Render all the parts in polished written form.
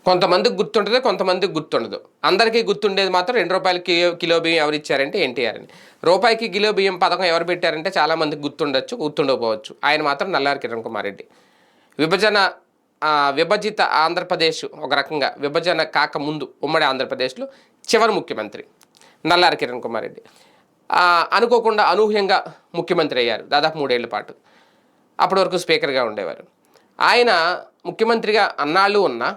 కొంతమందికి గుర్తుంటుంది, కొంతమందికి గుర్తుండదు. అందరికీ గుర్తుండేది మాత్రం రూ. 2 కిలో బియ్యం ఎవరు ఇచ్చారంటే ఎన్టీఆర్ అని. రూపాయికి కిలో బియ్యం పథకం ఎవరు పెట్టారంటే చాలామందికి గుర్తుండొచ్చు, గుర్తుండకపోవచ్చు. ఆయన మాత్రం నల్లారి కిరణ్ కుమార్ రెడ్డి. విభజన విభజిత ఆంధ్రప్రదేశ్ ఒక రకంగా విభజన కాకముందు ఉమ్మడి ఆంధ్రప్రదేశ్లో చివరి ముఖ్యమంత్రి నల్లారి కిరణ్ కుమార్ రెడ్డి. అనుకోకుండా అనూహ్యంగా ముఖ్యమంత్రి అయ్యారు దాదాపు 3 ఏళ్ల పాటు. అప్పటి వరకు స్పీకర్గా ఉండేవారు. ఆయన ముఖ్యమంత్రిగా అన్నాళ్ళు ఉన్నా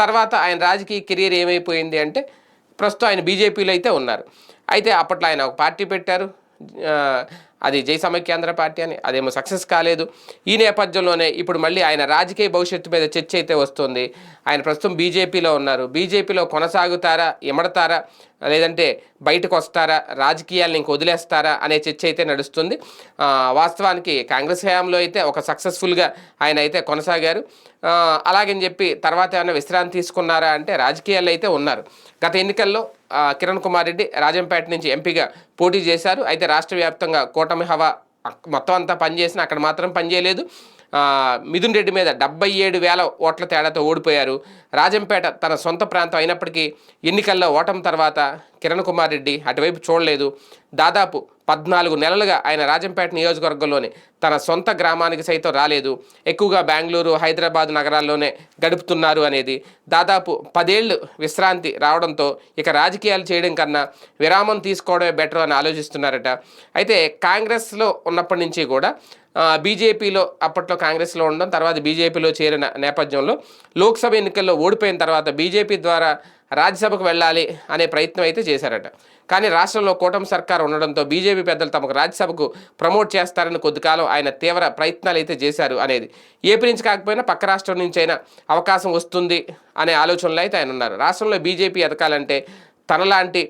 తర్వాత ఆయన రాజకీయ కెరీర్ ఏమైపోయింది అంటే ప్రస్తుతం ఆయన బీజేపీలో అయితే ఉన్నారు. అయితే అప్పట్లో ఆయన ఒక పార్టీ పెట్టారు, అది జై సమైక్యాంధ్ర పార్టీ అని, అదేమో సక్సెస్ కాలేదు. ఈ నేపథ్యంలోనే ఇప్పుడు మళ్ళీ ఆయన రాజకీయ భవిష్యత్తు మీద చర్చ అయితే వస్తుంది. ఆయన ప్రస్తుతం బీజేపీలో ఉన్నారు. బీజేపీలో కొనసాగుతారా, ఇమడతారా, లేదంటే బయటకు వస్తారా, రాజకీయాలను ఇంక వదిలేస్తారా అనే చర్చ అయితే నడుస్తుంది. వాస్తవానికి కాంగ్రెస్ హయాంలో అయితే ఒక సక్సెస్ఫుల్గా ఆయన అయితే కొనసాగారు. అలాగని చెప్పి తర్వాత ఏమైనా విశ్రాంతి తీసుకున్నారా అంటే రాజకీయాల్లో అయితే ఉన్నారు. గత ఎన్నికల్లో కిరణ్ కుమార్ రెడ్డి రాజంపేట నుంచి ఎంపీగా పోటీ చేశారు. అయితే రాష్ట్ర వ్యాప్తంగా కూటమి హవా మొత్తం అంతా పనిచేసిన అక్కడ మాత్రం పనిచేయలేదు. మిథున్ రెడ్డి మీద 77,000 ఓట్ల తేడాతో ఓడిపోయారు. రాజంపేట తన సొంత ప్రాంతం అయినప్పటికీ ఎన్నికల్లో ఓటమి తర్వాత కిరణ్ కుమార్ రెడ్డి అటువైపు చూడలేదు. దాదాపు 14 నెలలుగా ఆయన రాజంపేట నియోజకవర్గంలోనే తన సొంత గ్రామానికి సైతం రాలేదు. ఎక్కువగా బెంగళూరు, హైదరాబాద్ నగరాల్లోనే గడుపుతున్నారు అనేది. దాదాపు 10 ఏళ్ళు విశ్రాంతి రావడంతో ఇక రాజకీయాలు చేయడం కన్నా విరామం తీసుకోవడమే బెటర్ అని ఆలోచిస్తున్నారట. అయితే కాంగ్రెస్లో ఉన్నప్పటి నుంచి కూడా బీజేపీలో అప్పట్లో కాంగ్రెస్లో ఉండడం, తర్వాత బీజేపీలో చేరిన నేపథ్యంలో లోక్సభ ఎన్నికల్లో ఓడిపోయిన తర్వాత బీజేపీ ద్వారా రాజ్యసభకు వెళ్ళాలి అనే ప్రయత్నం అయితే చేశారట. కానీ రాష్ట్రంలో కూటమి సర్కారు ఉండడంతో బీజేపీ పెద్దలు తమకు రాజ్యసభకు ప్రమోట్ చేస్తారని కొద్దికాలం ఆయన తీవ్ర ప్రయత్నాలు అయితే చేశారు అనేది. ఏపీ నుంచి కాకపోయినా పక్క రాష్ట్రం నుంచి అయినా అవకాశం వస్తుంది అనే ఆలోచనలో అయితే ఆయన ఉన్నారు. రాష్ట్రంలో బీజేపీ ఎదగాలంటే తనలాంటి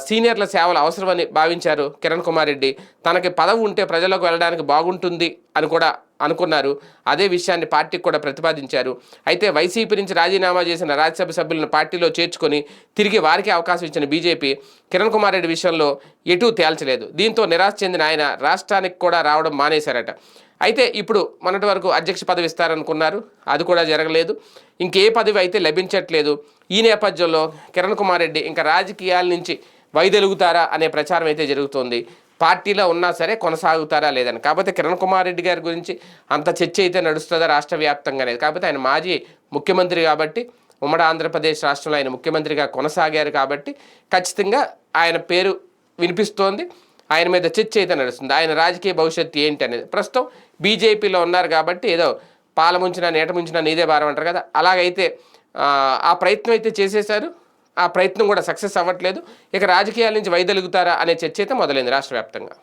సీనియర్ల సేవలు అవసరమని భావించారు కిరణ్ కుమార్ రెడ్డి. తనకి పదవి ఉంటే ప్రజలకు వెళ్ళడానికి బాగుంటుంది అని కూడా అనుకున్నారు. అదే విషయాన్ని పార్టీకి కూడా ప్రతిపాదించారు. అయితే వైసీపీ నుంచి రాజీనామా చేసిన రాజ్యసభ సభ్యులను పార్టీలో చేర్చుకొని తిరిగి వారికి అవకాశం ఇచ్చిన బీజేపీ కిరణ్ కుమార్ రెడ్డి విషయంలో ఎటూ తేల్చలేదు. దీంతో నిరాశ చెందిన ఆయన రాష్ట్రానికి కూడా రావడం మానేశారట. అయితే ఇప్పుడు మొన్నటి వరకు అధ్యక్ష పదవి ఇస్తారనుకున్నారు, అది కూడా జరగలేదు. ఇంకే పదవి అయితే లభించట్లేదు. ఈ నేపథ్యంలో కిరణ్ కుమార్ రెడ్డి ఇంకా రాజకీయాల నుంచి వైదొలుగుతారా అనే ప్రచారం అయితే జరుగుతోంది. పార్టీలో ఉన్నా సరే కొనసాగుతారా లేదని. కాకపోతే కిరణ్ కుమార్ రెడ్డి గారి గురించి అంత చర్చ అయితే నడుస్తుందా రాష్ట్ర వ్యాప్తంగా అనేది. కాకపోతే ఆయన మాజీ ముఖ్యమంత్రి కాబట్టి, ఉమ్మడి ఆంధ్రప్రదేశ్ రాష్ట్రంలో ఆయన ముఖ్యమంత్రిగా కొనసాగారు కాబట్టి ఖచ్చితంగా ఆయన పేరు వినిపిస్తోంది. ఆయన మీద చర్చ అయితే నడుస్తుంది. ఆయన రాజకీయ భవిష్యత్తు ఏంటి అనేది. ప్రస్తుతం బీజేపీలో ఉన్నారు కాబట్టి ఏదో పాల ముంచినా నీట ముంచినా నీదే భారం అంటారు కదా, అలాగైతే ఆ ప్రయత్నం అయితే చేసేశారు. ఆ ప్రయత్నం కూడా సక్సెస్ అవ్వట్లేదు. ఇక రాజకీయాల నుంచి వైదొలుగుతారా అనే చర్చ అయితే మొదలైంది రాష్ట్ర వ్యాప్తంగా.